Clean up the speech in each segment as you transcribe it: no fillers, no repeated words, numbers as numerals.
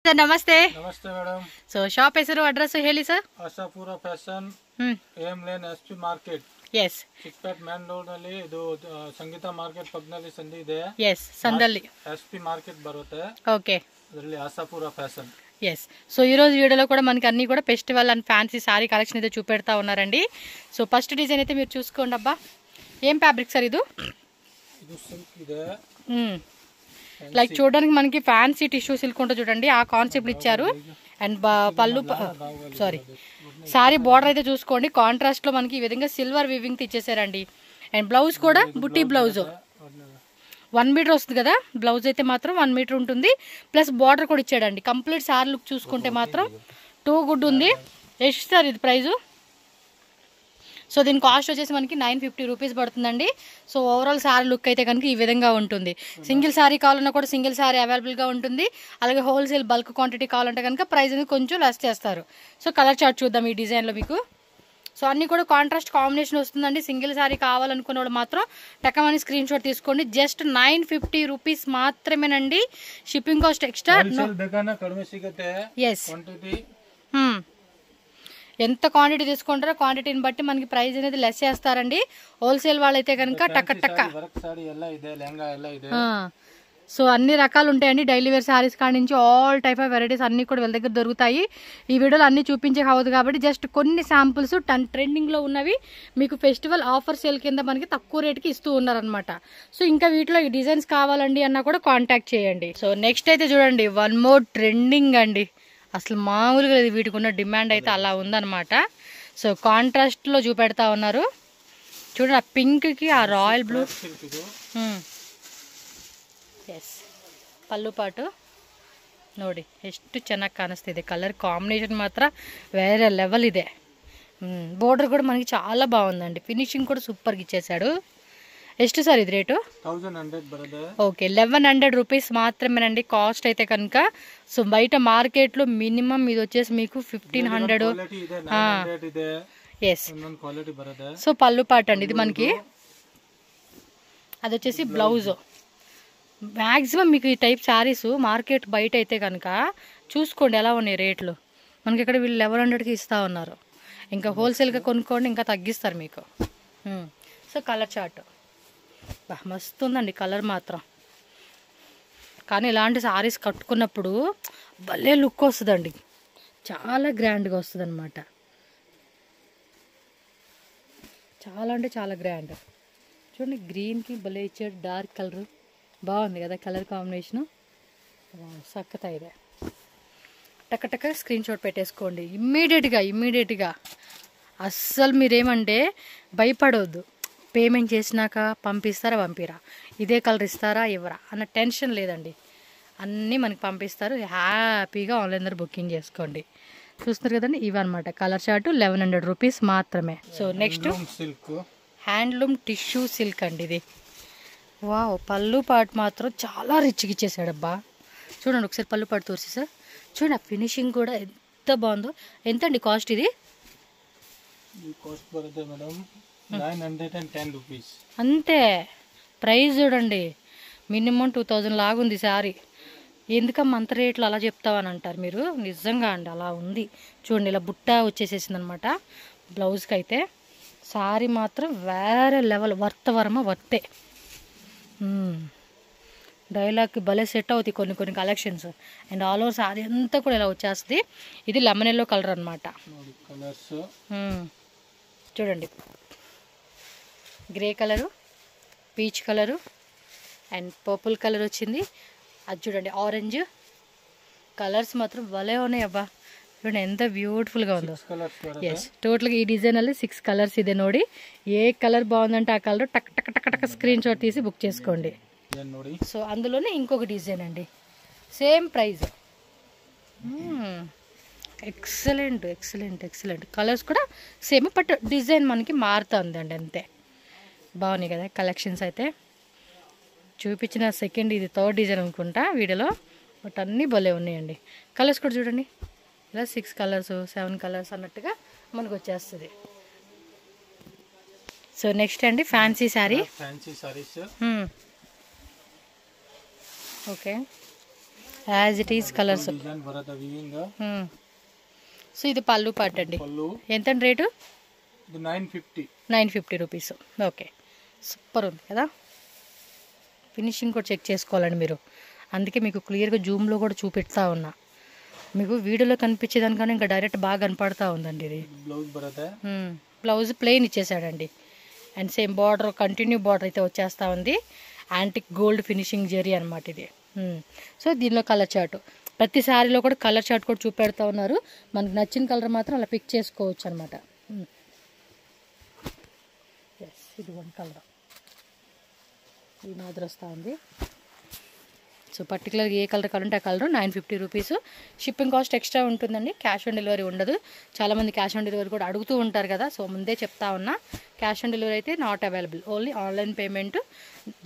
Sir नमस्ते नमस्ते madam. So shop ಹೆಸರು ಅಡ್ರೆಸ್ ಹೇಳಿ sir. Ashapura fashion M lane SP market. Yes Chickpet main road ನಲ್ಲಿ ಇದು ಸಂಗೀತ ಮಾರ್ಕೆಟ್ ಪಕ್ಕದಲ್ಲಿ ಸಂಧಿ ಇದೆ. ಎಸ್ ಸಂದಲ್ಲಿ ఎస్పీ మార్కెట్ బರುತ್ತೆ. ఓకే ಅದರಲ್ಲಿ ఆశాపూర ఫ్యాషన్. ఎస్ సో ఈ రోజు వీడియోలో కూడా మనకి అన్ని కూడా festival and fancy sorry collection అయితే చూపెడతా ఉన్నారండి. సో ఫస్ట్ డిజైన్ అయితే మీరు చూసుకోండి అబ్బా. ఏం ఫ్యాబ్రిక్ సార్ ఇది? ಇದು ಸಿಲ್ಕ್ ಇದೆ. లైక్ చూడడానికి మనకి ఫ్యాన్సీ టిష్యూ సిల్క్ ఉంటే చూడండి ఆ కాన్సెప్ట్ ఇచ్చారు. అండ్ పళ్ళు సారీ సారీ బార్డర్ అయితే చూసుకోండి కాంట్రాస్ట్ లో మనకి ఈ విధంగా సిల్వర్ వివింగ్ ఇచ్చేసారండి. అండ్ బ్లౌజ్ కూడా బుట్టి బ్లౌజ్ 1 మీటర్ వస్తుంది కదా. బ్లౌజ్ అయితే మాత్రం 1 మీటర్ ఉంటుంది. ప్లస్ బార్డర్ కూడా ఇచ్చాడండి. కంప్లీట్ సారీ లుక్ చూసుకుంటే మాత్రం టూ గుడ్ ఉంది. ಎಷ್ಟು సార్ ఇది ప్రైజు? సో దీని కాస్ట్ వచ్చేసి మనకి 950 రూపీస్ పడుతుందండి. సో ఓవరాల్ సారీ లుక్ అయితే కనుక ఈ విధంగా ఉంటుంది. సింగిల్ సారీ కావాలన్నా కూడా సింగిల్ సారీ అవైలబుల్గా ఉంటుంది. అలాగే హోల్సేల్ బల్క్ క్వాంటిటీ కావాలంటే కనుక ప్రైస్ అనేది కొంచెం లెస్ చేస్తారు. సో కలర్ చార్ట్ చూద్దాం ఈ డిజైన్లో మీకు. సో అన్నీ కూడా కాంట్రాస్ట్ కాంబినేషన్ వస్తుందండి. సింగిల్ సారీ కావాలనుకున్న వాళ్ళు మాత్రం టకమని స్క్రీన్ షాట్ తీసుకోండి. జస్ట్ 950 రూపీస్ మాత్రమేనండి. Shipping cost extra. ఎస్ ఎంత క్వాంటిటీ తీసుకుంటారో క్వాంటిటీని బట్టి మనకి ప్రైస్ అనేది లెస్ చేస్తారండి. హోల్సేల్ వాళ్ళైతే కనుక టక్క టక్క. సో అన్ని రకాలు ఉంటాయండి. డైలీ వేర్ శారీస్ కాడి నుంచి ఆల్ టైప్ ఆఫ్ వెరైటీస్ అన్ని కూడా వీళ్ళ దగ్గర దొరుకుతాయి. ఈ వీడియోలో అన్ని చూపించే కావద్దు కాబట్టి జస్ట్ కొన్ని శాంపుల్స్ ట్రెండింగ్లో ఉన్నవి మీకు ఫెస్టివల్ ఆఫర్ సేల్ కింద మనకి తక్కువ రేట్కి ఇస్తూ ఉన్నారనమాట. సో ఇంకా వీటిలో ఈ డిజైన్స్ కావాలండి అన్నా కూడా కాంటాక్ట్ చేయండి. సో నెక్స్ట్ అయితే చూడండి వన్ మోర్ ట్రెండింగ్ అండి. అసలు మామూలుగా లేదు. వీటికి ఉన్న డిమాండ్ అయితే అలా ఉందన్నమాట. సో కాంట్రాస్ట్లో చూపెడతా ఉన్నారు చూడండి. ఆ పింక్కి ఆ రాయల్ బ్లూ. ಎಸ್ ಪಲ್ಲು ಪಾಟು ನೋಡಿ ಎಷ್ಟು ಚೆನ್ನಾಗಿ ಕಾಣಿಸ್ತಿದೆ. ಕಲರ್ కాంబినేషన్ మాత్రం వేరే లెవెల్ ಇದೆ. బోర్డర్ కూడా మనకి చాలా బాగుందండి. ఫినిషింగ్ కూడా సూపర్గా ఇచ్చేసాడు. ಎಷ್ಟು సార్ ఇది రేటు? 1100 ఓకే 1100 రూపీస్ మాత్రమేనండి కాస్ట్ అయితే కనుక. సో బయట మార్కెట్లో మినిమం ఇది వచ్చేసి మీకు 1500. ఎస్ సో పల్లు పాట అండి ఇది మనకి. అది వచ్చేసి బ్లౌజ్. మ్యాక్సిమం మీకు ఈ టైప్ శారీస్ మార్కెట్ బయట అయితే కనుక చూసుకోండి ఎలా ఉన్నాయి రేట్లు. మనకి ఇక్కడ వీళ్ళు 1100కి ఇస్తూ ఉన్నారు. ఇంకా హోల్సేల్గా కొనుక్కోండి ఇంకా తగ్గిస్తారు మీకు. సో కలర్ చార్ట్ మస్తు ఉందండి కలర్ మాత్రం. కానీ ఇలాంటి శారీస్ కట్టుకున్నప్పుడు భలే లుక్ వస్తుందండి. చాలా గ్రాండ్గా వస్తుంది అనమాట. చాలా అంటే చాలా గ్రాండ్. చూడండి గ్రీన్కి భలే ఇచ్చాడు. డార్క్ కలర్ బాగుంది కదా కలర్ కాంబినేషను. సక్కత ఇదే. టక్క స్క్రీన్ షాట్ పెట్టేసుకోండి ఇమ్మీడియట్గా. అస్సలు మీరేమంటే భయపడవద్దు. పేమెంట్ చేసినాక పంపిరా ఇదే కలర్ ఇస్తారా ఇవ్వరా అన్న టెన్షన్ లేదండి. అన్నీ మనకి పంపిస్తారు. హ్యాపీగా ఆన్లైన్ ద్వారా బుకింగ్ చేసుకోండి. చూస్తున్నారు కదండి ఇవన్నమాట కలర్ చార్ట్ 1100 రూపీస్ మాత్రమే. So next handloom tissue silk అండి ఇది. వావ్ పళ్ళు పాటు మాత్రం చాలా రిచ్గా ఇచ్చేసాడబ్బా. చూడండి ఒకసారి పళ్ళు పాటు తోసి సార్. చూడండి ఆ ఫినిషింగ్ కూడా ఎంత బాగుందో. ఎంత అండి కాస్ట్ ఇది? అంతే ప్రైస్ చూడండి. మినిమం 2000 లాగుంది సారీ. ఎందుకమ్మా అంత రేట్లు అలా చెప్తావని అంటారు మీరు. నిజంగా అండి అలా ఉంది. చూడండి ఇలా బుట్ట వచ్చేసేసింది అనమాట బ్లౌజ్కి అయితే. సారీ మాత్రం వేరే లెవెల్. వర్తే డైలాగ్కి భలే సెట్ అవుతాయి కొన్ని collections. And all over sorry అంతా కూడా ఇలా వచ్చేస్తుంది. ఇది లెమన్ ఎల్లో కలర్ అనమాట. చూడండి grey colour, peach colour and purple colour వచ్చింది. అది చూడండి ఆరెంజ్. కలర్స్ మాత్రం భలే ఉన్నాయి అబ్బా. చూడండి ఎంత బ్యూటిఫుల్గా ఉందో. ఎస్ టోటల్గా ఈ డిజైన్ ಅಲ್ಲಿ 6 కలర్స్ ಇದೆ ನೋಡಿ. ఏ కలర్ బాగుందంటే ఆ కలర్ టక్ స్క్రీన్ షాట్ తీసి బుక్ చేసుకోండి. సో అందులోనే ఇంకొక డిజైన్ అండి సేమ్ ప్రైస్. ఎక్సలెంట్ కలర్స్ కూడా సేమ్ బట్ డిజైన్ మనకి మారుతుందండి అంతే. బాగున్నాయి కదా కలెక్షన్స్ అయితే. చూపించిన సెకండ్ ఇది థర్డ్ డిజైన్ అనుకుంటా వీడియోలో. బట్ అన్నీ భలే ఉన్నాయండి. కలర్స్ కూడా చూడండి ఇలా 6 కలర్స్ 7 కలర్స్ అన్నట్టుగా మనకు వచ్చేస్తుంది. సో నెక్స్ట్ అండి fancy sari. Okay as it is colours. Design బరత వీవింగ్. సో ఇది పళ్ళు పాట అండి. పళ్ళు ఎంత రేటు? ఇది 950. 950 రూపీస్. ఓకే, సూపర్ ఉంది కదా. ఫినిషింగ్ కూడా చెక్ చేసుకోవాలండి మీరు, అందుకే మీకు క్లియర్గా జూమ్లో కూడా చూపెడతా ఉన్నా. మీకు వీడియోలో కనిపించేదానికన్నా ఇంకా డైరెక్ట్ బాగా కనపడతా ఉందండి ఇది. బ్లౌజ్ బరత. బ్లౌజ్ ప్లెయిన్ ఇచ్చేసాడండి. And same border, continue border అయితే వచ్చేస్తూ ఉంది. యాంటిక్ గోల్డ్ ఫినిషింగ్ జరీ అనమాట ఇది. సో దీనిలో కలర్ చార్ట్, ప్రతి శారీలో కూడా కలర్ చార్ట్ కూడా చూపెడతా ఉన్నారు. మనకు నచ్చిన కలర్ మాత్రం అలా పిక్ చేసుకోవచ్చు అనమాట. ఇది వన్ కలర్ ఈ మాదిరి వస్తూ ఉంది. సో పర్టికులర్గా ఏ కలర్ కావాలంటే ఆ colour. 950 rupees. Shipping cost extra ఉంటుందండి, క్యాష్ ఆన్ డెలివరీ ఉండదు. చాలామంది క్యాష్ ఆన్ డెలివరీ కూడా అడుగుతూ ఉంటారు కదా, సో ముందే చెప్తా ఉన్నా, క్యాష్ ఆన్ డెలివరీ అయితే not available, only online payment.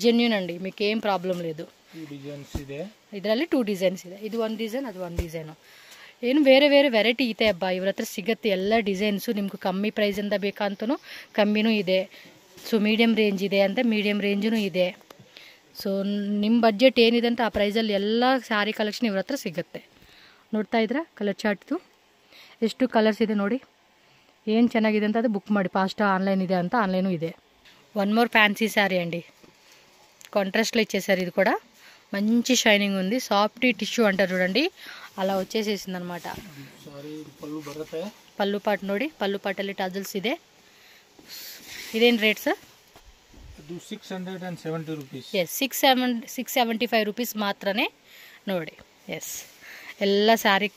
Genuine అండి, మీకు ఏం ప్రాబ్లం లేదు. ಇದರಲ್ಲಿ 2 ಡಿಸೈನ್ಸ್ ಇದೆ. ಇದು ಒಂದು ಡಿಸೈನ್, ಅದು ಒಂದು ಡಿಸೈನು. ಏನು ಬೇರೆ ಬೇರೆ ವೆರೈಟಿ ಇದೆ ಅಬ್ಬಾ, ಇವ್ರ ಹತ್ರ ಸಿಗುತ್ತೆ ಎಲ್ಲ ಡಿಸೈನ್ಸು. ನಿಮ್ಗೆ ಕಮ್ಮಿ ಪ್ರೈಸಿಂದ ಬೇಕಂತೂ ಕಮ್ಮಿನೂ ಇದೆ. ಸೊ ಮೀಡಿಯಮ್ ರೇಂಜ್ ಇದೆ ಅಂತ ಮೀಡಿಯಮ್ ರೇಂಜೂ ಇದೆ. ಸೊ ನಿಮ್ಮ ಬಡ್ಜೆಟ್ ಏನಿದೆ ಅಂತ ಆ ಪ್ರೈಸಲ್ಲಿ ಎಲ್ಲ ಸ್ಯಾರಿ ಕಲೆಕ್ಷನ್ ಇವ್ರ ಹತ್ರ ಸಿಗುತ್ತೆ. ನೋಡ್ತಾ ಇದ್ರಾ ಕಲರ್ ಚಾರ್ಟ್ದು ಎಷ್ಟು ಕಲರ್ಸ್ ಇದೆ ನೋಡಿ. ಏನು ಚೆನ್ನಾಗಿದೆ ಅಂತ ಅದು ಬುಕ್ ಮಾಡಿ ಫಾಸ್ಟ್. ఆన్లైన్ ಇದೆ ಅಂತ ఆన్లైను ಇದೆ. వన్ మోర్ ఫ్యాన్సీ శారీ అండి, కాంట్రాస్ట్లో ఇచ్చేసారు. ఇది కూడా మంచి షైనింగ్ ఉంది. సాఫ్ట్ టిష్యూ అంటారు చూడండి, అలా వచ్చేసేసింది అనమాట. పళ్ళు పాటు ನೋಡಿ, పళ్ళు పాటಲ್ಲಿ ಟಜಲ್ಸ್ ಇದೆ. ಇದೇನು rate sir? 670 rupees. Yes, 675 rupees ಮಾತ್ರನೇ ನೋಡಿ. ಎಸ್, ಎಲ್ಲ ಸ್ಯಾರಿ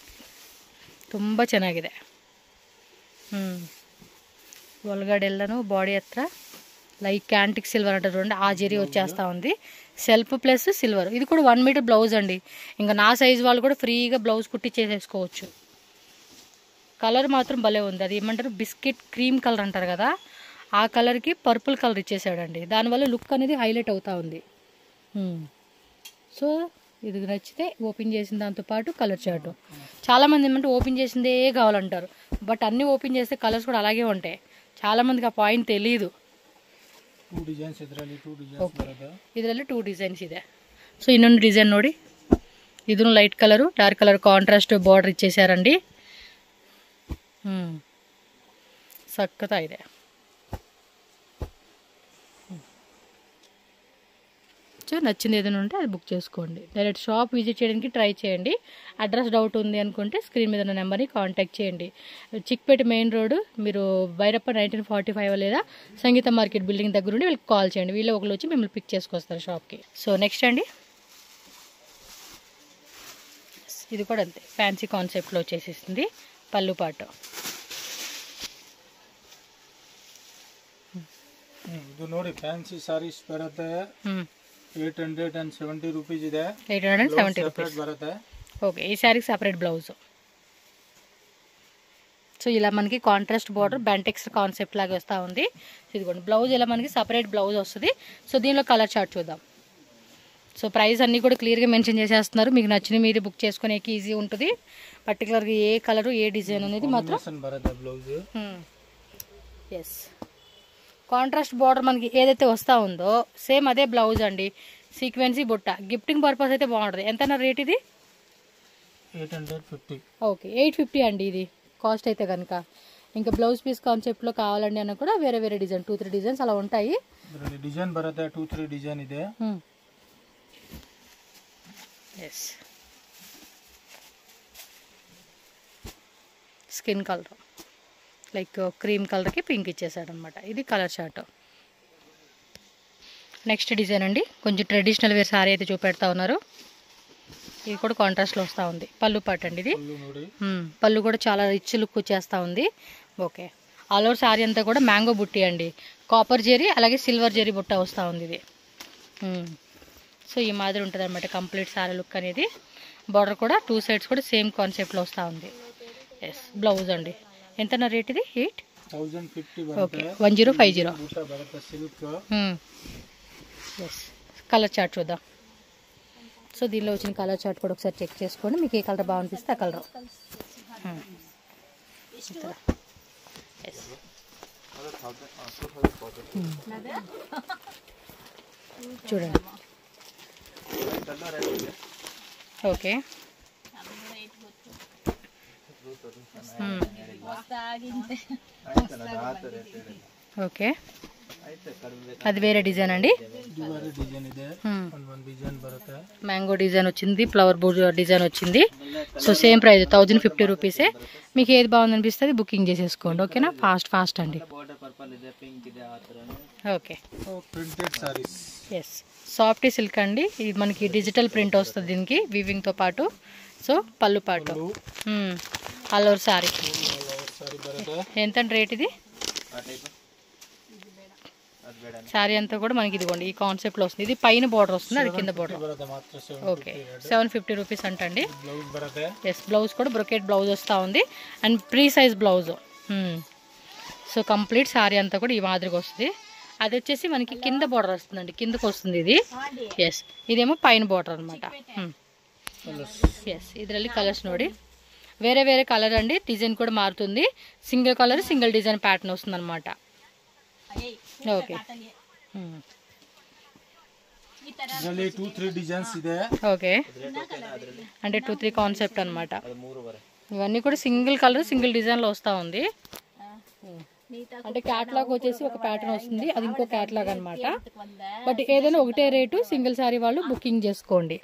ತುಂಬ ಚೆನ್ನಾಗಿದೆ. ಒಳಗಡೆ ಎಲ್ಲನೂ ಬಾಡಿ ಹತ್ರ లైక్ యాంటిక్ సిల్వర్ అంటారు చూడండి, ఆ జరీ వచ్చేస్తూ ఉంది. Self plus silver. ఇది కూడా 1 మీటర్ బ్లౌజ్ అండి. ఇంకా నా సైజు వాళ్ళు కూడా ఫ్రీగా బ్లౌజ్ కుట్టి చేసేసుకోవచ్చు. కలర్ మాత్రం భలే ఉంది. అది ఏమంటారు, బిస్కెట్ క్రీమ్ కలర్ అంటారు కదా, ఆ కలర్కి పర్పుల్ కలర్ ఇచ్చేసాడండి. దానివల్ల లుక్ అనేది హైలైట్ అవుతూ ఉంది. సో ఇది నచ్చితే ఓపెన్ చేసిన దాంతోపాటు కలర్ చార్ట్. చాలామంది ఏమంటే ఓపెన్ చేసిందే కావాలంటారు, బట్ అన్నీ ఓపెన్ చేస్తే కలర్స్ కూడా అలాగే ఉంటాయి. చాలామందికి ఆ పాయింట్ తెలీదు. ಇದರಲ್ಲಿ 2 ಡಿಸೈನ್ಸ್ ಇದೆ. ಸೊ ಇನ್ನೊಂದು ಡಿಸೈನ್ ನೋಡಿ, ಇದನ್ನು light colour dark colour contrast border ಇచ్చేసారండి. సక్కతాయిదే. సో నచ్చింది ఏదైనా ఉంటే అది బుక్ చేసుకోండి. డైరెక్ట్ షాప్ విజిట్ చేయడానికి ట్రై చేయండి. అడ్రస్ డౌట్ ఉంది అనుకుంటే స్క్రీన్ మీద ఉన్న నెంబర్ని కాంటాక్ట్ చేయండి. చిక్పేట మెయిన్ రోడ్, మీరు బైరప్ప 1945 లేదా సంగీత మార్కెట్ బిల్డింగ్ దగ్గర నుండి వీళ్ళకి కాల్ చేయండి. వీళ్ళు ఒకళ్ళు వచ్చి మిమ్మల్ని పిక్ చేసుకొస్తారు షాప్కి. సో నెక్స్ట్ అండి, ఇది కూడా అంతే ఫ్యాన్సీ కాన్సెప్ట్లో వచ్చేసేసింది. పళ్ళు పాటు ಇದು ನೋಡಿ, ಫ್ಯಾನ್ಸಿ ಸಾರೀಸ್ ಬರುತ್ತೆ. 870 ರೂಪೀಸ್ ಇದೆ. 870 ರೂಪೀಸ್ ಬರುತ್ತೆ. ఓకే, ఈ శారీకి సపరేట్ బ్లౌజ్. సో ఇలా మనకి కాంట్రాస్ట్ బార్డర్ బెంటెక్స్ కాన్సెప్ట్ లాగా వస్తూ ఉంది. ఇదిగోండి బ్లౌజ్ ఇలా మనకి సపరేట్ బ్లౌజ్ వస్తుంది. సో దీనిలో కలర్ చార్ట్ చూద్దాం. సో ప్రైస్ అన్నీ కూడా క్లియర్గా మెన్షన్ చేసేస్తున్నారు. మీకు నచ్చిన మీరు బుక్ చేసుకునేకి ఈజీ ఉంటుంది. పర్టికులర్గా ఏ కలరు ఏ డిజైన్ అనేది మాత్రం. ఎస్, కాంట్రాస్ట్ బార్డర్ మనకి ఏదైతే వస్తూ ఉందో సేమ్ అదే బ్లౌజ్ అండి. సీక్వెన్సీ బుట్ట, గిఫ్టింగ్ పర్పస్ అయితే బాగుంటుంది. ఎంత రేట్ ఇది? 850. ఓకే, 850 అండి ఇది కాస్ట్ అయితే కనుక. ఇంకా బ్లౌజ్ పీస్ కాన్సెప్ట్లో కావాలండి అన్న కూడా వేరే వేరే డిజైన్ 2-3 డిజైన్స్ అలా ఉంటాయి. డిజైన్ బರುತ್ತೆ 2-3 డిజైన్ ಇದೆ. Yes, skin colour like cream కలర్కి పింక్ ఇచ్చేసాడు అనమాట. ఇది కలర్ చార్ట్. నెక్స్ట్ డిజైన్ అండి, కొంచెం ట్రెడిషనల్ వేర్ సారీ అయితే చూపెడతా ఉన్నారు. ఇది కూడా కాంట్రాస్ట్లో వస్తూ ఉంది. పళ్ళు పాటు అండి ఇది. పళ్ళు కూడా చాలా రిచ్ లుక్ వచ్చేస్తూ ఉంది. ఓకే, ఆల్ ఓవర్ సారీ అంతా కూడా మ్యాంగో బుట్టి అండి. కాపర్ జెరీ అలాగే సిల్వర్ జెరీ బుట్ట వస్తూ ఉంది ఇది. సో ఈ మాదిరి ఉంటుంది అనమాట కంప్లీట్ సారీ లుక్ అనేది. బార్డర్ కూడా 2 సైడ్స్ కూడా సేమ్ కాన్సెప్ట్లో వస్తూ ఉంది. ఎస్, బ్లౌజ్ అండి. ఎంత రేట్ ఇది? 8,050. ఓకే, 1050. ఎస్, కలర్ చార్ట్ చూద్దాం. సో దీనిలో వచ్చిన కలర్ చార్ట్ కూడా ఒకసారి చెక్ చేసుకోండి. మీకు ఏ కలర్ బాగుంపిస్తే ఆ కలర్. చూడండి ఓకే ఓకే అది వేరే డిజైన్ అండి. మ్యాంగో డిజైన్ వచ్చింది, ఫ్లవర్ డిజైన్ వచ్చింది. సో సేమ్ ప్రైస్ 1050 రూపీసే. మీకు ఏది బాగుంది అనిపిస్తుంది బుకింగ్ చేసేసుకోండి. ఓకేనా, ఫాస్ట్ అండి. ఓకే ఎస్ సాఫ్ట్ సిల్క్ అండి. ఇది మనకి డిజిటల్ ప్రింట్ వస్తుంది దీనికి వీవింగ్తో పాటు. సో పళ్ళు పాటు ఆల్ ఓవర్ సారీ. ఎంత రేట్ ఇది? శారీ అంతా కూడా మనకి ఇదిగోండి ఈ కాన్సెప్ట్లో వస్తుంది. ఇది పైన బార్డర్ వస్తుంది, అది కింద బార్డర్. ఓకే 750 రూపీస్ అంటండి. ఎస్ బ్లౌజ్ కూడా బ్రొకెట్ బ్లౌజ్ వస్తూ ఉంది and pre size blouse. So complete sari అంతా కూడా ఈ మాదిరిగా వస్తుంది. అది వచ్చేసి మనకి కింద బార్డర్ వస్తుందండి, కిందకు వస్తుంది ఇది. ఎస్ ఇదేమో పైన బార్డర్ అనమాట. ఎస్ ಇದರಲ್ಲಿ కలర్స్ ನೋಡಿ వేరే వేరే కలర్ అండి. డిజైన్ కూడా మారుతుంది. Single colour single design pattern వస్తుంది అనమాట. ఓకే ఓకే అంటే 2-3 కాన్సెప్ట్ అనమాట. ఇవన్నీ కూడా సింగిల్ కలర్ సింగిల్ డిజైన్లో వస్తూ ఉంది. అంటే క్యాట్లాగ్ వచ్చేసి ఒక ప్యాటర్న్ వస్తుంది, అది ఇంకో క్యాట్లాగ్ అనమాట. బట్ ఏదైనా ఒకటే రేటు. సింగిల్ సారీ వాళ్ళు బుకింగ్ చేసుకోండి.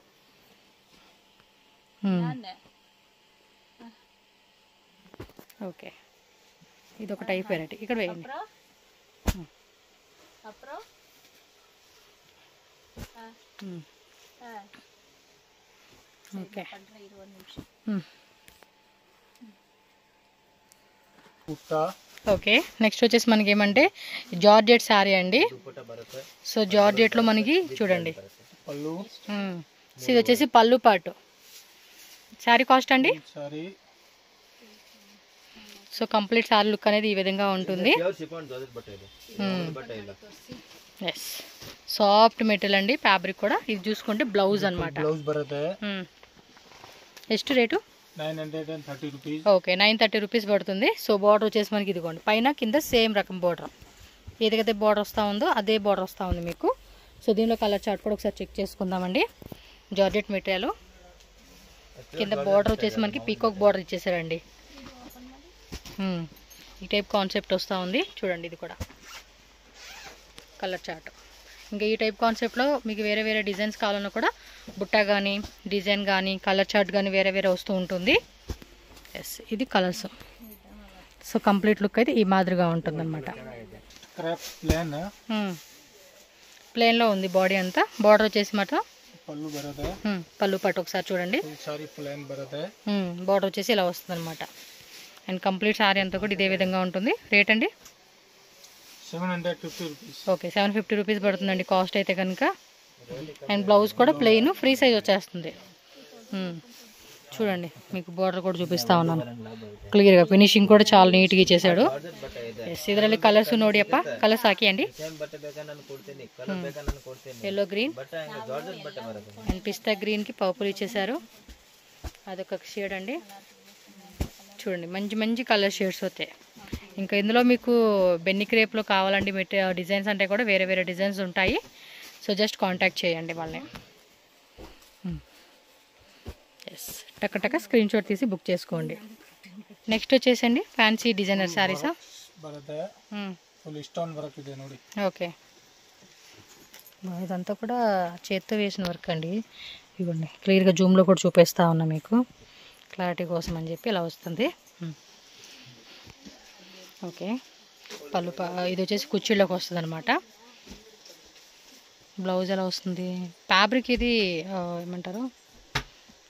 ఓకే ఇది ఒక టైప్ వెరైటీ. ఇక్కడ వేయండి. ఓకే ఓకే నెక్స్ట్ వచ్చేసి మనకి ఏమంటే జార్జెట్ శారీ అండి. సో జార్జెట్లో మనకి చూడండి ఇది వచ్చేసి పళ్ళు పాటు. శారీ కాస్ట్ అండి. సో కంప్లీట్ శారీ లుక్ అనేది ఈ విధంగా ఉంటుంది. ఎస్ సాఫ్ట్ మెటీరియల్ అండి, ఫ్యాబ్రిక్ కూడా. ఇది చూసుకుంటే బ్లౌజ్ అనమాట. ಎಷ್ಟು రేటు? 930 రూపీస్. ఓకే 930 రూపీస్ పడుతుంది. సో బార్డర్ వచ్చేసి మనకి ఇదిగోండి పైన కింద సేమ్ రకం బార్డర్. ఏదైతే బార్డర్ వస్తూ ఉందో అదే బార్డర్ వస్తూ ఉంది మీకు. సో దీనిలో కలర్ చార్ట్ కూడా ఒకసారి చెక్ చేసుకుందామండి. జార్జెట్ మెటీరియల్ కింద బార్డర్ వచ్చేసి మనకి పీకాక్ బార్డర్ ఇచ్చేసారండి. ఈ టైప్ కాన్సెప్ట్ వస్తూ ఉంది చూడండి. ఇది కూడా కలర్ చార్ట్. ఇంకా ఈ టైప్ కాన్సెప్ట్లో మీకు వేరే వేరే డిజైన్స్ కావాలన్నా కూడా బుట్ట కానీ డిజైన్ కానీ కలర్ చార్ట్ కానీ వేరే వేరే వస్తూ ఉంటుంది. ఎస్ ఇది కలర్స్. సో కంప్లీట్ లుక్ అయితే ఈ మాదిరిగా ఉంటుంది అనమాట. ప్లేన్లో ఉంది బాడీ అంతా. బార్డర్ వచ్చేసి మాట పళ్ళు పట్టు ఒకసారి చూడండి. బార్డర్ వచ్చేసి ఇలా వస్తుంది అనమాట. అండ్ కంప్లీట్ శారీ అంతా కూడా ఇదే విధంగా ఉంటుంది. రేట్ అండి 750 రూపీస్. ఓకే 750 రూపీస్ పడుతుందండి కాస్ట్ అయితే కనుక. అండ్ బ్లౌజ్ కూడా ప్లెయిన్ ఫ్రీ సైజ్ వచ్చేస్తుంది. చూడండి మీకు బార్డర్ కూడా చూపిస్తా ఉన్నాను క్లియర్గా. ఫినిషింగ్ కూడా చాలా నీట్గా ఇచ్చేసాడు. ఎస్ ಇದರಲ್ಲಿ కలర్స్ ನೋಡಿಯಪ್ಪ కలర్స్ ಹಾಕಿయండి. ఎల్లో గ్రీన్ అండ్ పిస్తా గ్రీన్కి పర్పుల్ ఇచ్చేసారు. అదొక షేడ్ అండి. చూడండి మంచి మంచి కలర్ షేడ్స్ వస్తాయి. ఇంకా ఇందులో మీకు బెన్ని క్రేప్లో కావాలండి డిజైన్స్ అంటే కూడా వేరే వేరే డిజైన్స్ ఉంటాయి. సో జస్ట్ కాంటాక్ట్ చేయండి వాళ్ళని. ఎస్ టక్క స్క్రీన్ షాట్ తీసి బుక్ చేసుకోండి. నెక్స్ట్ వచ్చేసండి ఫ్యాన్సీ డిజైనర్ శారీసా. ఓకే ఇదంతా కూడా చేత్తో వేసిన వర్క్ అండి. ఇవ్వండి క్లియర్గా జూమ్లో కూడా చూపిస్తా ఉన్నా మీకు క్లారిటీ కోసం అని చెప్పి ఇలా వస్తుంది. ఓకే పళ్ళు ఇది వచ్చేసి కుర్చీలోకి వస్తుంది అనమాట. బ్లౌజ్ ఎలా వస్తుంది? ఫ్యాబ్రిక్ ఇది ఏమంటారు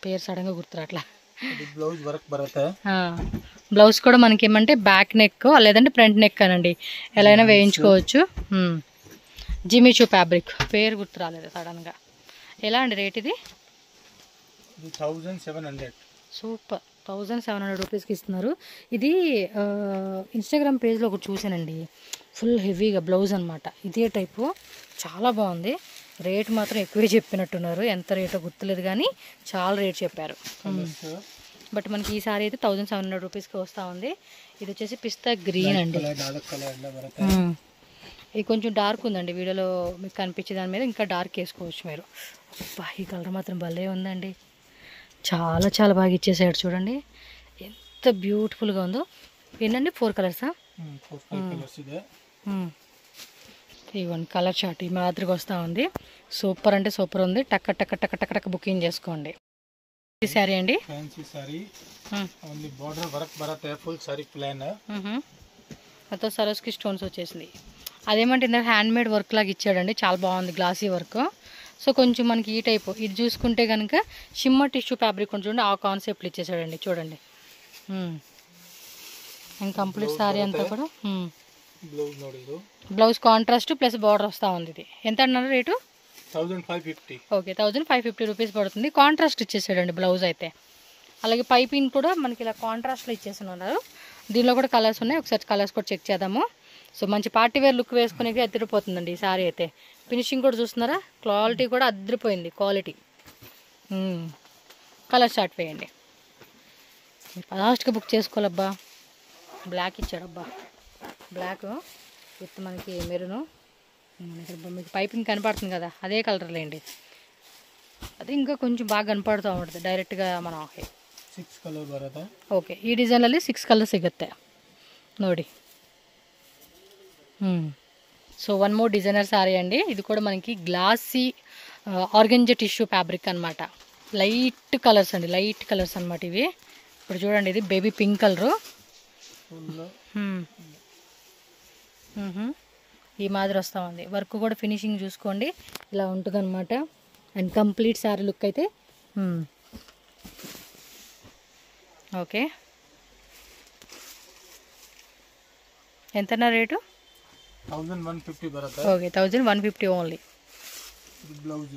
పేరు సడన్గా గుర్తురాట్లా. బ్లౌజ్ వర్క్ బರುತ್ತೆ. బ్లౌజ్ కూడా మనకి ఏమంటే బ్యాక్ నెక్ లేదంటే ఫ్రంట్ నెక్ అనండి ఎలా అయినా వేయించుకోవచ్చు. జిమిచూ ఫ్యాబ్రిక్ పేరు గుర్తు రాలేదు సడన్గా. ఎలా అండి రేట్ ఇది? 1700. సూపర్ 1700 రూపీస్కి ఇస్తున్నారు. ఇది ఇన్స్టాగ్రామ్ పేజ్లో ఒకటి చూసానండి. ఫుల్ హెవీగా బ్లౌజ్ అనమాట. ఇదే టైపు చాలా బాగుంది. రేట్ మాత్రం ఎక్కువే చెప్పినట్టున్నారు. ఎంత రేటో గుర్తులేదు కానీ చాలా రేట్ చెప్పారు. బట్ మనకి ఈ సారీ అయితే 1700 రూపీస్కి వస్తూ ఉంది. ఇది వచ్చేసి పిస్తా గ్రీన్ అండి. ఇది కొంచెం డార్క్ ఉందండి వీడియోలో మీకు కనిపించే దాని మీద ఇంకా డార్క్ వేసుకోవచ్చు మీరు. ఈ కలర్ మాత్రం భలే ఉందండి. చాలా చాలా బాగా ఇచ్చేసాడు చూడండి, ఎంత బ్యూటిఫుల్గా ఉందో. ఏంటండి 4 కలర్సా? 4-5 కలర్స్ ಇದೆ. ఇవ్వండి కలర్ చార్ట్ ఈ మాదిరిగా వస్తూ ఉంది. సూపర్ అంటే సూపర్ ఉంది. టక్క టక్క టక్క టక్క టక్క బుకింగ్ చేసుకోండి. ఈ శారీ అండి fancy sari, only border work బరతే, ఫుల్ సారీ ప్లాన్. మొత్తం సరోస్కి స్టోన్స్ వచ్చేసింది. అదేమంటే ఇందాక హ్యాండ్మేడ్ వర్క్ లాగా ఇచ్చాడండి, చాలా బాగుంది, గ్లాసీ వర్క్. సో కొంచెం మనకి ఈ టైపు ఇది చూసుకుంటే కనుక షిమ్మర్ టిష్యూ ఫ్యాబ్రిక్ ఉంటుంది చూడండి, ఆ కాన్సెప్ట్లు ఇచ్చేసాడండి చూడండి. అండ్ కంప్లీట్ సారీ అంతా కూడా బ్లౌజ్ ನೋಡಿ ಇದು. బ్లౌజ్ కాంట్రాస్ట్ ప్లస్ బార్డర్ వస్తూ ఉంది. ఇది ఎంత అన్నారు రేటు? 1550. ఓకే 1550 రూపీస్ పడుతుంది. కాంట్రాస్ట్ ఇచ్చేసాడండి బ్లౌజ్ అయితే. అలాగే పైపింగ్ కూడా మనకి ఇలా కాంట్రాస్ట్లో ఇచ్చేస్తున్నారు. దీనిలో కూడా కలర్స్ ఉన్నాయి, ఒకసారి కలర్స్ కూడా చెక్ చేద్దాము. సో మంచి పార్టీ వేర్ లుక్ వేసుకునే అదిరిపోతుందండి ఈ సారీ అయితే. ఫినిషింగ్ కూడా చూస్తున్నారా, క్వాలిటీ కూడా అదిరిపోయింది క్వాలిటీ. కలర్ స్టార్ట్ వేయండి. లాస్ట్గా బుక్ చేసుకోవాలబ్బా. బ్లాక్ ఇచ్చాడబ్బా, బ్లాక్ విత్ మనకి మెరును. ఇక్కడ మీకు పైపింగ్ కనపడుతుంది కదా, అదే కలర్ లేండి. అది ఇంకా కొంచెం బాగా కనపడుతూ ఉంటుంది డైరెక్ట్గా మనం. 6 ಕಲರ್ ಬರುತ್ತೆ. ಓಕೆ ಈ ಡಿಸೈನಲ್ಲಿ 6 ಕಲರ್ ಸಿಗುತ್ತೆ ನೋಡಿ. సో 1 మోర్ డిజైనర్ సారీ అండి. ఇది కూడా మనకి గ్లాసీ ఆర్గంజా టిష్యూ ఫ్యాబ్రిక్ అనమాట. లైట్ కలర్స్ అండి, లైట్ కలర్స్ అనమాట ఇవి. ఇప్పుడు చూడండి, ఇది బేబీ పింక్ కలరు. ఈ మాదిరి వస్తూ ఉంది. వర్క్ కూడా ఫినిషింగ్ చూసుకోండి, ఇలా ఉంటుంది అనమాట. అండ్ కంప్లీట్ సారీ లుక్ అయితే ఓకే. ఎంతన్నా రేటు? 1150 బರುತ್ತೆ. Okay 1150 only. బ్లౌజ్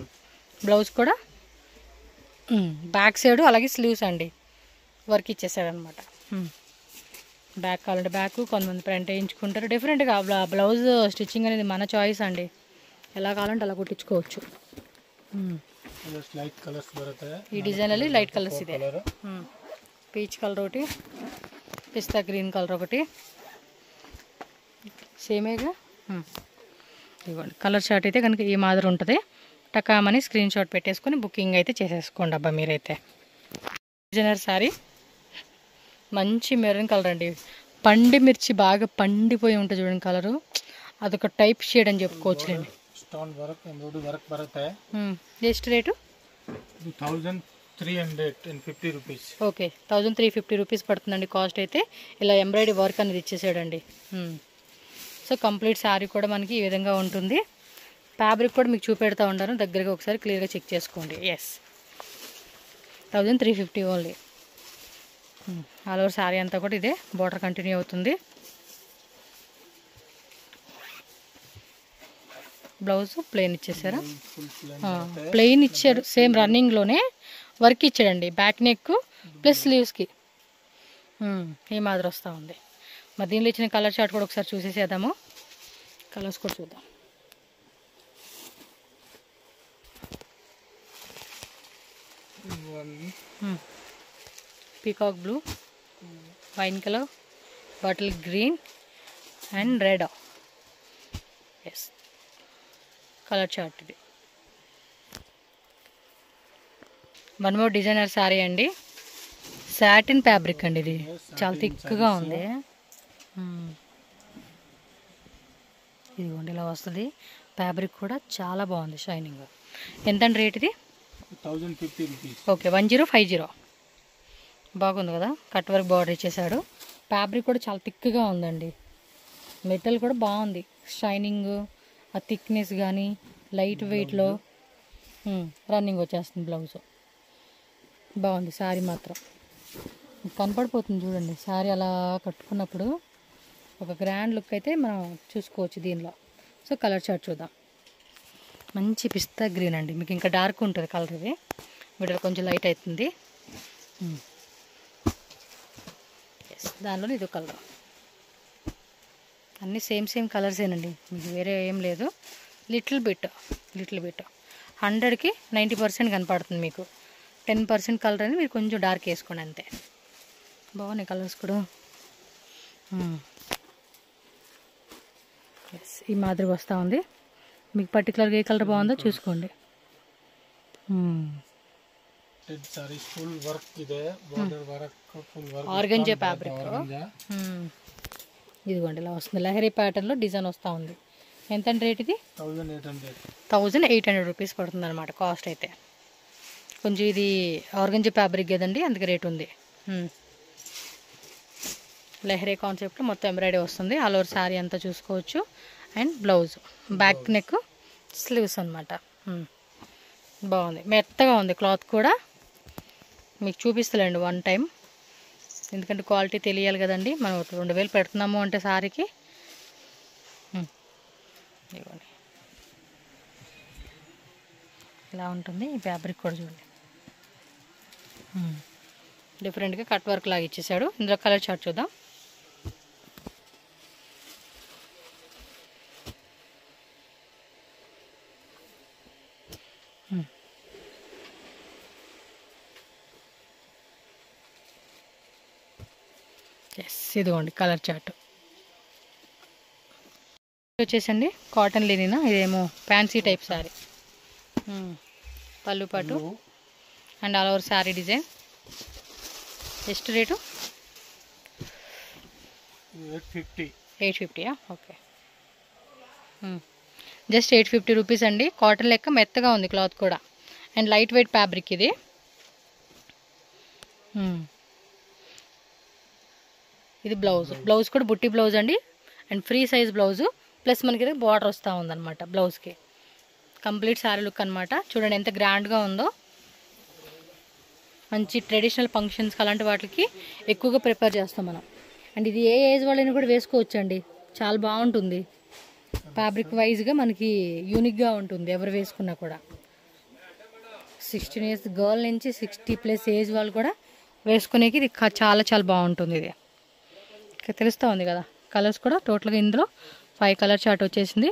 బ్లౌజ్ కూడా బ్యాక్ సైడ్ అలాగే స్లీవ్స్ అండి వర్క్ ఇచ్చేసాడు అనమాట. బ్యాక్ కావాలంటే బ్యాక్, కొంతమంది ఫ్రంట్ వేయించుకుంటారు. డిఫరెంట్గా బ్లౌజ్ స్టిచ్చింగ్ అనేది మన చాయిస్ అండి, ఎలా కావాలంటే అలా కుట్టించుకోవచ్చు. Light colours బರುತ್ತೆ. ఈ డిజైన్లో లైట్ కలర్స్ ఇదే. పీచ్ కలర్ ఒకటి, పిస్తా గ్రీన్ కలర్ ఒకటి, సేమేగా. ఇవ్వండి కలర్ షార్ట్ అయితే కనుక ఈ మాదిరి ఉంటుంది. టకామని స్క్రీన్ షాట్ పెట్టేసుకొని బుకింగ్ అయితే చేసేసుకోండి అబ్బా మీరైతే. డిజైనర్ శారీ, మంచి మెరూన్ కలర్ అండి. పండి మిర్చి బాగా పండిపోయి ఉంటుంది చూడండి కలరు, అదొక టైప్ షేడ్ అని చెప్పుకోవచ్చులేండి. స్టోన్ వర్క్, ఎంబ్రాయిడరీ వర్క్ బರುತ್ತೆ. ಎಷ್ಟು రేటు? 1350 రూపీస్. ఓకే 1350 రూపీస్ పడుతుందండి కాస్ట్ అయితే. ఇలా ఎంబ్రాయిడరీ వర్క్ అనేది ఇచ్చేసాడండి. సో కంప్లీట్ శారీ కూడా మనకి ఈ విధంగా ఉంటుంది. ఫ్యాబ్రిక్ కూడా మీకు చూపెడతా ఉంటాను, దగ్గరగా ఒకసారి క్లియర్గా చెక్ చేసుకోండి. Yes 1350 only. All over sari అంతా కూడా ఇదే బార్డర్ కంటిన్యూ అవుతుంది. బ్లౌజ్ ప్లెయిన్ ఇచ్చేసారా? ప్లెయిన్ ఇచ్చాడు, సేమ్ రన్నింగ్లోనే వర్క్ ఇచ్చాడండి. బ్యాక్ నెక్ ప్లస్ స్లీవ్స్కి ఈ మాదిరి వస్తూ ఉంది. మరి దీనిలో ఇచ్చిన కలర్ చార్ట్ కూడా ఒకసారి చూసేసేద్దాము. కలర్స్ కూడా చూద్దాం. Peacock blue, wine colour, bottle green and red. Yes colour chart ఇది. 1 మోర్ డిజైనర్ శారీ అండి. సాటిన్ ఫ్యాబ్రిక్ అండి, ఇది చాలా థిక్గా ఉంది. ఇదిగోండి ఇలా వస్తుంది. ఫ్యాబ్రిక్ కూడా చాలా బాగుంది, షైనింగ్. ఎంతండి రేట్ ఇది? 1050 రూపీస్. ఓకే 1050. బాగుంది కదా, కట్ వర్క్ బార్డర్ ఇచ్చేసాడు. ఫ్యాబ్రిక్ కూడా చాలా థిక్గా ఉందండి. మెటల్ కూడా బాగుంది, షైనింగ్, ఆ థిక్నెస్ కానీ లైట్ వెయిట్లో రన్నింగ్ వచ్చేస్తుంది. బ్లౌజ్ బాగుంది. శారీ మాత్రం కనపడిపోతుంది చూడండి. శారీ అలా కట్టుకున్నప్పుడు ఒక గ్రాండ్ లుక్ అయితే మనం చూసుకోవచ్చు దీనిలో. సో కలర్ చార్ట్ చూద్దాం. మంచి పిస్తా గ్రీన్ అండి, మీకు ఇంకా డార్క్ ఉంటుంది కలర్. ఇది వీడియో కొంచెం లైట్ అవుతుంది. ఎస్ దానిలో ఇది కలర్. అన్నీ సేమ్ కలర్సేనండి, మీకు వేరే ఏం లేదు. లిటిల్ బిట్ 100కి 90% కనపడుతుంది మీకు. 10% కలర్ అని మీరు కొంచెం డార్క్ వేసుకోండి అంతే. బాగున్నాయి కలర్స్ కూడా. ఎస్ ఈ మాదిరిగా వస్తూ ఉంది. మీకు పర్టికులర్గా ఏ కలర్ బాగుందో చూసుకోండి. ನೆಟ್ಟೆಡ್ ಸಾರೀಸ್ ಫುಲ್ ವರ್ಕ್ ಇದೆ, border work full work, organza fabric. ఇదిగోండి ఇలా వస్తుంది, లహరీ ప్యాటర్న్లో డిజైన్ వస్తూ ఉంది. ఎంత రేట్ ఇది? 1800 రూపీస్ పడుతుంది అనమాట కాస్ట్ అయితే. కొంచెం ఇది ఆర్గంజా ఫ్యాబ్రిక్ కదండి, అందుకే రేట్ ఉంది. లెహరీ కాన్సెప్ట్ మొత్తం ఎంబ్రాయిడరీ వస్తుంది, ఆల్ ఓవర్ శారీ అంతా చూసుకోవచ్చు. And blouse, back neck, sleeves అనమాట. బాగుంది, మెత్తగా ఉంది క్లాత్ కూడా. మీకు చూపిస్తలేండి వన్ టైం, ఎందుకంటే క్వాలిటీ తెలియాలి కదండి. మనం 2000 పెడుతున్నాము అంటే శారీకి. ఇవ్వండి ఇలా ఉంటుంది. ఈ ఫ్యాబ్రిక్ కూడా చూడండి, డిఫరెంట్గా కట్ వర్క్ లాగా ఇచ్చేసాడు. ఇందులో కలర్ చార్ట్ చూద్దాం. ఎస్, ఇదిగోండి కలర్ చార్ట్ వచ్చేసండి. కాటన్ లినినా, ఇదేమో ఫ్యాన్సీ టైప్ శారీ. పళ్ళు పట్టు and all over sari design. ಎಷ್ಟು రేటు? 850. ఓకే, జస్ట్ 850 రూపీస్ అండి. కాటన్ లెక్క మెత్తగా ఉంది క్లాత్ కూడా, అండ్ లైట్ వెయిట్ ఫ్యాబ్రిక్ ఇది. ఇది బ్లౌజ్, బ్లౌజ్ కూడా బుట్టి బ్లౌజ్ అండి, and free size blouse, plus మనకి బార్డర్ వస్తూ ఉందన్నమాట బ్లౌజ్కి. కంప్లీట్ శారీ లుక్ అనమాట. చూడండి ఎంత గ్రాండ్గా ఉందో. మంచి ట్రెడిషనల్ ఫంక్షన్స్కి అలాంటి వాటికి ఎక్కువగా ప్రిపేర్ చేస్తాం మనం. అండ్ ఇది ఏ ఏజ్ వాళ్ళని కూడా వేసుకోవచ్చండి, చాలా బాగుంటుంది. ఫ్యాబ్రిక్ వైజ్గా మనకి యూనిక్గా ఉంటుంది, ఎవరు వేసుకున్నా కూడా. 16 ఇయర్స్ గర్ల్ నుంచి 60+ ఏజ్ వాళ్ళు కూడా వేసుకునేకి ఇది చాలా చాలా బాగుంటుంది. ఇది తెలుస్తూ ఉంది కదా. కలర్స్ కూడా టోటల్గా ఇందులో 5 కలర్ చార్ట్ వచ్చేసింది.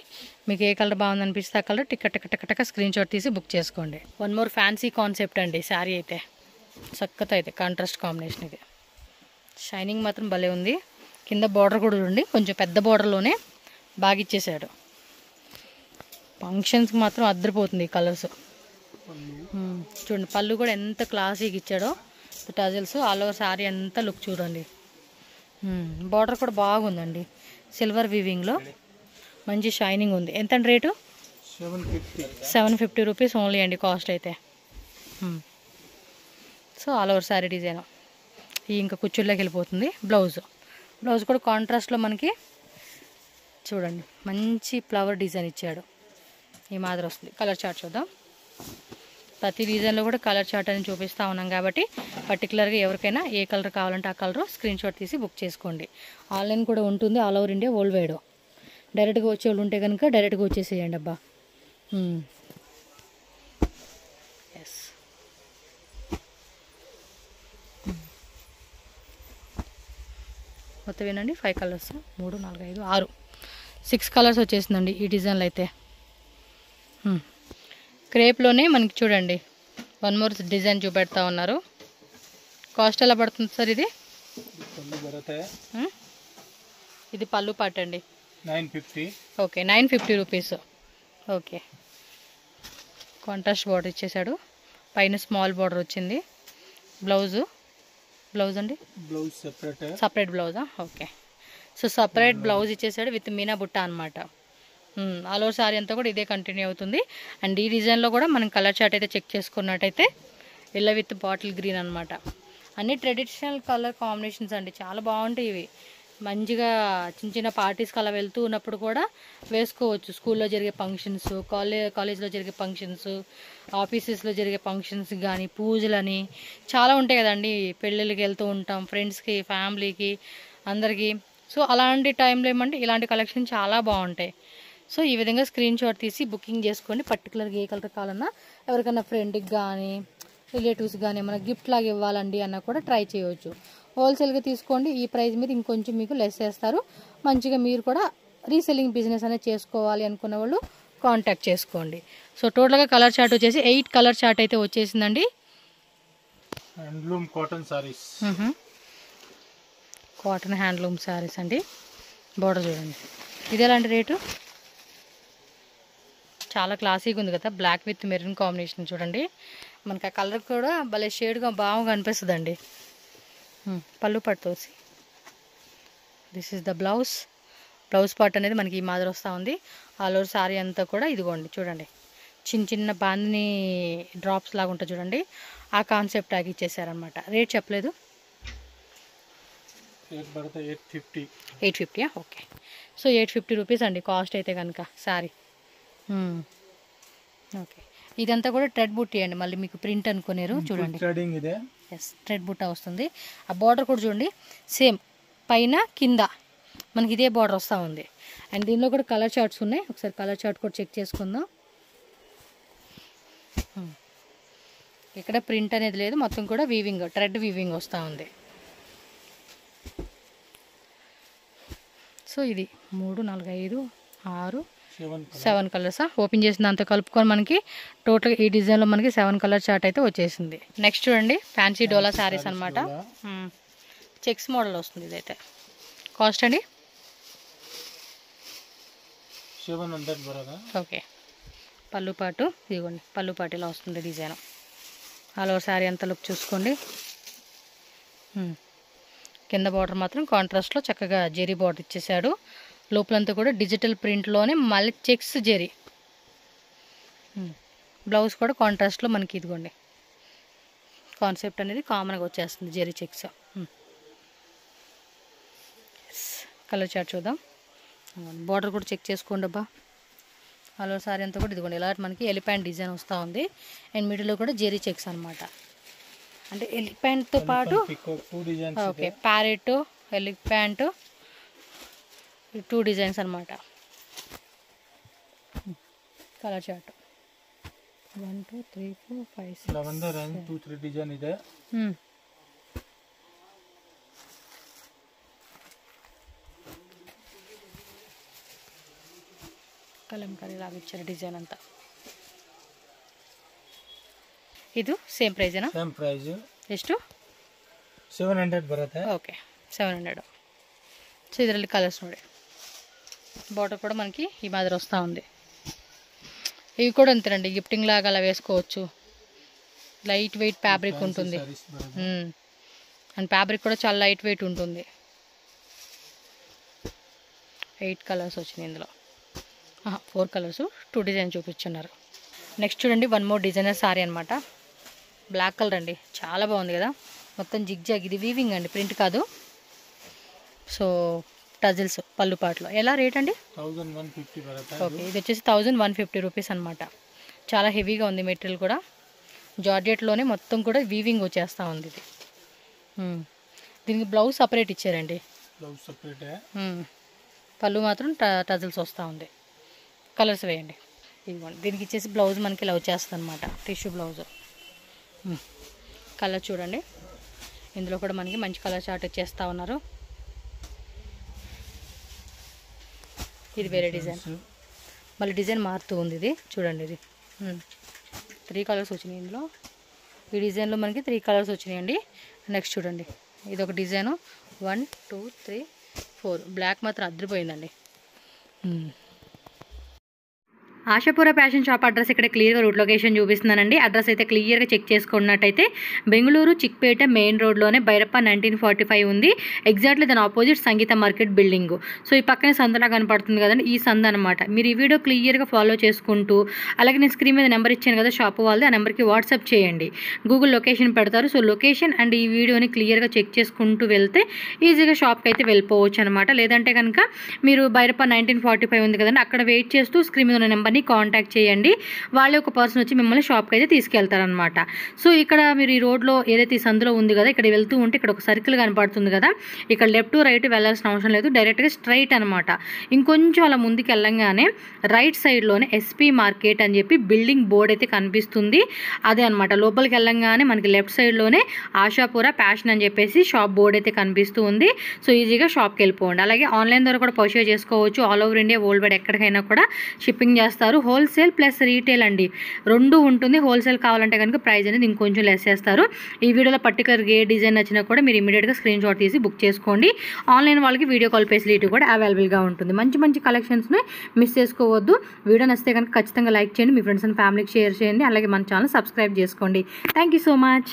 మీకు ఏ కలర్ బాగుంది అనిపిస్తే ఆ కలర్ టిక్క స్క్రీన్ షాట్ తీసి బుక్ చేసుకోండి. వన్ మోర్ ఫ్యాన్సీ కాన్సెప్ట్ అండి శారీ అయితే. చక్కత అయితే కాంట్రాస్ట్ కాంబినేషన్. ఇది షైనింగ్ మాత్రం భలే ఉంది. కింద బార్డర్ కూడా చూడండి, కొంచెం పెద్ద బార్డర్లోనే బాగా ఇచ్చేసాడు. ఫంక్షన్స్కి మాత్రం అద్దరిపోతుంది ఈ కలర్స్. చూడండి పళ్ళు కూడా ఎంత క్లాసీగా ఇచ్చాడో, టజల్స్ ఆల్ ఓవర్ శారీ అంతా లుక్ చూడండి. బార్డర్ కూడా బాగుందండి, సిల్వర్ వీవింగ్లో మంచి షైనింగ్ ఉంది. ఎంత రేటు? 750 రూపీస్ ఓన్లీ అండి కాస్ట్ అయితే. So all over sari design ఈ ఇంకా కుచ్చుల్లోకి వెళ్ళిపోతుంది. బ్లౌజ్ కూడా కాంట్రాస్ట్లో మనకి చూడండి మంచి ఫ్లవర్ డిజైన్ ఇచ్చాడు. ఈ మాదిరి వస్తుంది. కలర్ చార్ట్ చూద్దాం. ప్రతి డిజైన్లో కూడా కలర్ చార్ట్ అని చూపిస్తూ ఉన్నాం కాబట్టి పర్టికులర్గా ఎవరికైనా ఏ కలర్ కావాలంటే ఆ కలర్ స్క్రీన్ షాట్ తీసి బుక్ చేసుకోండి. ఆన్లైన్ కూడా ఉంటుంది, all over India, world wide. డైరెక్ట్గా వచ్చే వాళ్ళు ఉంటే కనుక డైరెక్ట్గా వచ్చేసేయండి అబ్బా. ఎస్, మొత్తం ఏనండి 5 కలర్స్, 3, 4, 5, 6, 6 కలర్స్ వచ్చేసిందండి ఈ డిజైన్లో అయితే. క్రేప్లోనే మనకి చూడండి వన్ మోర్ డిజైన్ చూపెడతా ఉన్నారు. కాస్ట్ ఎలా పడుతుంది సార్ ఇది? ఇది పళ్ళు పాట అండి, 950. Okay 950 rupees. Okay, contrast border ఇచ్చేసాడు, పైన స్మాల్ బార్డర్ వచ్చింది. బ్లౌజ్ అండి, బ్లౌజ్ సపరేట్ బ్లౌజా? ఓకే, సో సపరేట్ బ్లౌజ్ ఇచ్చేసాడు విత్ మీనా బుట్ట అనమాట. ఆల్ ఓవర్ శారీ అంతా కూడా ఇదే కంటిన్యూ అవుతుంది. అండ్ ఈ డిజైన్లో కూడా మనం కలర్ చార్ట్ అయితే చెక్ చేసుకున్నట్టయితే ఎల్లో విత్ బాటిల్ గ్రీన్ అనమాట. అన్ని ట్రెడిషనల్ కలర్ కాంబినేషన్స్ అండి, చాలా బాగుంటాయి ఇవి. మంచిగా చిన్న చిన్న పార్టీస్కి అలా వెళ్తూ ఉన్నప్పుడు కూడా వేసుకోవచ్చు. స్కూల్లో జరిగే ఫంక్షన్స్, కాలేజ్లో జరిగే ఫంక్షన్స్, ఆఫీసెస్లో జరిగే ఫంక్షన్స్ కానీ, పూజలని చాలా ఉంటాయి కదండి. పెళ్ళిళ్ళకి వెళ్తూ ఉంటాం, ఫ్రెండ్స్కి, ఫ్యామిలీకి, అందరికీ. సో అలాంటి టైంలో ఏమంటే ఇలాంటి కలెక్షన్ చాలా బాగుంటాయి. సో ఈ విధంగా స్క్రీన్ షాట్ తీసి బుకింగ్ చేసుకోండి. పర్టికులర్గా ఏ కలర్ కావాలన్నా, ఎవరికైనా ఫ్రెండ్కి కానీ రిలేటివ్స్ కానీ ఏమైనా గిఫ్ట్ లాగా ఇవ్వాలండి అన్నా కూడా ట్రై చేయవచ్చు. హోల్సేల్గా తీసుకోండి, ఈ ప్రైస్ మీద ఇంకొంచెం మీకు లెస్ చేస్తారు. మంచిగా మీరు కూడా రీసెల్లింగ్ బిజినెస్ అనేది చేసుకోవాలి అనుకున్న వాళ్ళు కాంటాక్ట్ చేసుకోండి. సో టోటల్గా కలర్ చార్ట్ వచ్చేసి 8 కలర్ చార్ట్ అయితే వచ్చేసిందండి. Handloom cotton saris, cotton handloom saris అండి. బోర్డర్ చూడండి, ఇది ఎలాంటి రేటు? చాలా క్లాసీగా ఉంది కదా, బ్లాక్ విత్ మెరూన్ కాంబినేషన్ చూడండి. మనకి ఆ కలర్ కూడా భలే షేడ్గా బాగా అనిపిస్తుందండి. పళ్ళు పట్టు వచ్చి this is the blouse. Blouse part అనేది మనకి ఈ మాదిరి వస్తూ ఉంది. ఆల్ ఓవర్ సారీ అంతా కూడా ఇదిగోండి చూడండి, చిన్న చిన్న బాందిని డ్రాప్స్ లాగా ఉంటుంది చూడండి, ఆ కాన్సెప్ట్ ఆగి ఇచ్చేసారనమాట. రేట్ చెప్పలేదు. 850. ఓకే. సో 850 రూపీస్ అండి కాస్ట్ అయితే కనుక సారీ. ఓకే. ఇదంతా కూడా థ్రెడ్ బుట్టి అండి, మళ్ళీ మీకు ప్రింట్ అనుకునేరు చూడండి. ఎస్, థ్రెడ్ బుట్ట వస్తుంది. ఆ బార్డర్ కూడా చూడండి సేమ్, పైన కింద మనకి ఇదే బార్డర్ వస్తూ ఉంది. అండ్ దీనిలో కూడా కలర్ చార్ట్స్ ఉన్నాయి, ఒకసారి కలర్ చార్ట్ కూడా చెక్ చేసుకుందాం. ఇక్కడ ప్రింట్ అనేది లేదు, మొత్తం కూడా వీవింగ్, థ్రెడ్ వీవింగ్ వస్తూ ఉంది. సో ఇది 3, 4, 5, 6, 7 కలర్స్ ఓపెన్ చేసిన దాంతో కలుపుకొని మనకి టోటల్ ఈ డిజైన్లో మనకి 7 కలర్ చార్ట్ అయితే వచ్చేసింది. నెక్స్ట్ చూడండి ఫ్యాన్సీ డోలా శారీస్ అనమాట. చెక్స్ మోడల్ వస్తుంది ఇదైతే. కాస్ట్ అండి 700. ఓకే. పళ్ళు పాటు ఇదిగోండి, పళ్ళు పాటు ఇలా వస్తుంది డిజైన్. ఆల్ ఓవర్ శారీ అంతా లుక్ చూసుకోండి. కింద బార్డర్ మాత్రం కాంట్రాస్ట్లో చక్కగా జెరీ బార్డర్ ఇచ్చేసాడు. లోపలంతా కూడా డిజిటల్ ప్రింట్లోనే మళ్ళీ చెక్స్ జెరీ. బ్లౌజ్ కూడా కాంట్రాస్ట్లో మనకి ఇదిగోండి కాన్సెప్ట్ అనేది కామన్గా వచ్చేస్తుంది, జెరీ చెక్స్. కలర్ చార్ట్ చూద్దాం. బార్డర్ కూడా చెక్ చేసుకోండి అబ్బా. ఆల్ ఓవర్ సారీ అంతా కూడా ఇదిగోండి ఇలా మనకి ఎలిఫెంట్ డిజైన్ వస్తూ ఉంది. అండ్ మిడిల్లో కూడా జెరీ చెక్స్ అనమాట. అంటే ఎలిఫెంట్తో పాటు ఓకే ప్యారెట్, ఎలిఫెంట్, 2 డిజైన్స్ అనమాట. కలర్ చార్ట్ 1 2 3 4 5 6 2 3 డిజైన్ ಇದೆ. కలంకారీ లాగా ఇచ్చారు డిజైన్ అంతా. ಇದು ಸೇಮ್ ಪ್ರೈಸೇನಾ? Same price. ಎಷ್ಟು? 700 ಬರುತ್ತೆ. ಓಕೆ 700. సో ಇದರಲ್ಲಿ కలర్స్ ನೋಡಿ. బార్డర్ కూడా మనకి ఈ మాదిరి వస్తూ ఉంది. ఇవి కూడా అంతేనండి, గిఫ్టింగ్ లాగా అలా వేసుకోవచ్చు. లైట్ వెయిట్ ఫ్యాబ్రిక్ ఉంటుంది. అండ్ ఫ్యాబ్రిక్ కూడా చాలా లైట్ వెయిట్ ఉంటుంది. 8 కలర్స్ వచ్చినాయి ఇందులో. 4 కలర్స్ 2 డిజైన్ చూపించున్నారు. నెక్స్ట్ చూడండి 1 మోర్ డిజైనర్ సారీ అనమాట. బ్లాక్ కలర్ అండి, చాలా బాగుంది కదా. మొత్తం జిగ్జాగ్, ఇది వీవింగ్ అండి, ప్రింట్ కాదు. సో టజిల్స్ పళ్ళు పాటలో. ఎలా రేట్ అండి? 1150 బರುತ್ತೆ. ఓకే, ఇది వచ్చేసి 1150 రూపీస్ అనమాట. చాలా హెవీగా ఉంది మెటీరియల్ కూడా. జార్జెట్లోనే మొత్తం కూడా వీవింగ్ వచ్చేస్తూ ఉంది ఇది. దీనికి బ్లౌజ్ సపరేట్ ఇచ్చారండి. బ్లౌజ్ సపరేటే. పళ్ళు మాత్రం టజిల్స్ వస్తూ ఉంది. కలర్స్ వేయండి. ఇదిగోండి, దీనికి ఇచ్చేసి బ్లౌజ్ మనకి ఇలా వచ్చేస్తుంది అనమాట, టిష్యూ బ్లౌజ్. కలర్ చూడండి, ఇందులో కూడా మనకి మంచి కలర్ చార్ట్ ఇచ్చేస్తూ ఉన్నారు. ఇది వేరే డిజైన్, మళ్ళీ డిజైన్ మారుతూ ఉంది. ఇది చూడండి, ఇది 3 కలర్స్ వచ్చినాయి ఇందులో. ఈ డిజైన్లో మనకి 3 కలర్స్ వచ్చినాయండి. నెక్స్ట్ చూడండి, ఇది ఒక డిజైను 1 2 3 4. బ్లాక్ మాత్రం అదిరిపోయిందండి. ఆశాపుర ఫ్యాషన్ షాప్ అడ్రస్ ఇక్కడ క్లియర్గా రూట్ లొకేషన్ చూపిస్తున్నానండి. అడ్రస్ అయితే క్లియర్గా చెక్ చేసుకున్నట్టయితే బెంగళూరు చిక్పేట మెయిన్ రోడ్లోనే భైరప్ప 1945 ఉంది. ఎగ్జాక్ట్లీ దాని ఆపోజిట్ సంగీత మార్కెట్ బిల్డింగ్. సో ఈ పక్కనే సందలా కనపడుతుంది కదండి, ఈ సంద అనమాట. మీరు ఈ వీడియో క్లియర్గా ఫాలో చేసుకుంటూ, అలాగే నేను స్క్రీన్ మీద నెంబర్ ఇచ్చాను కదా షాప్ వాళ్ళది, ఆ నెంబర్కి వాట్సాప్ చేయండి. గూగుల్ లొకేషన్ పెడతారు. సో లొకేషన్ అండ్ ఈ వీడియోని క్లియర్గా చెక్ చేసుకుంటూ వెళ్తే ఈజీగా షాప్కి అయితే వెళ్ళిపోవచ్చు అనమాట. లేదంటే కనుక మీరు భైరప్ప 1945 ఉంది కదండి, అక్కడ వెయిట్ చేస్తూ స్క్రీన్ మీద ఉన్న నెంబర్ని కాంటాక్ట్ చేయండి. వాళ్ళే ఒక పర్సన్ వచ్చి మిమ్మల్ని షాప్కి అయితే తీసుకెళ్తారనమాట. సో ఇక్కడ మీరు ఈ రోడ్లో ఏదైతే ఈ సందులో ఉంది కదా, ఇక్కడ వెళ్తూ ఉంటే ఇక్కడ ఒక సర్కిల్ కనపడుతుంది కదా, ఇక్కడ లెఫ్ట్ టు రైట్ వెళ్ళాల్సిన అవసరం లేదు, డైరెక్ట్గా స్ట్రైట్ అనమాట. ఇంకొంచెం అలా ముందుకు వెళ్ళంగానే రైట్ సైడ్లోనే ఎస్పీ మార్కెట్ అని చెప్పి బిల్డింగ్ బోర్డ్ అయితే కనిపిస్తుంది. అదే అనమాట, లోపలికి వెళ్ళంగానే మనకి లెఫ్ట్ సైడ్లోనే ఆశాపుర ఫ్యాషన్ అని చెప్పేసి షాప్ బోర్డ్ అయితే కనిపిస్తూ ఉంది. సో ఈజీగా షాప్కి వెళ్ళిపోండి. అలాగే ఆన్లైన్ ద్వారా కూడా పర్చేజ్ చేసుకోవచ్చు. All over India, world wide ఎక్కడికైనా కూడా షిప్పింగ్ చేస్తారు. చేస్తారు. హోల్సేల్ ప్లస్ రీటైల్ అండి, రెండు ఉంటుంది. హోల్సేల్ కావాలంటే కనుక ప్రైస్ అనేది ఇంకొంచెం లెస్ చేస్తారు. ఈ వీడియోలో పర్టికులర్గా ఏ డిజైన్ నచ్చినా కూడా మీరు ఇమీడియట్గా స్క్రీన్ షాట్ తీసి బుక్ చేసుకోండి. ఆన్లైన్ వాళ్ళకి వీడియో కాల్ ఫెసిలిటీ కూడా అవైలబుల్గా ఉంటుంది. మంచి మంచి కలెక్షన్స్ని మిస్ చేసుకోవద్దు. వీడియో నచ్చితే కనుక ఖచ్చితంగా లైక్ చేయండి, మీ ఫ్రెండ్స్ అండ్ ఫ్యామిలీకి షేర్ చేయండి, అలాగే మన ఛానల్ సబ్స్క్రైబ్ చేసుకోండి. Thank you so much.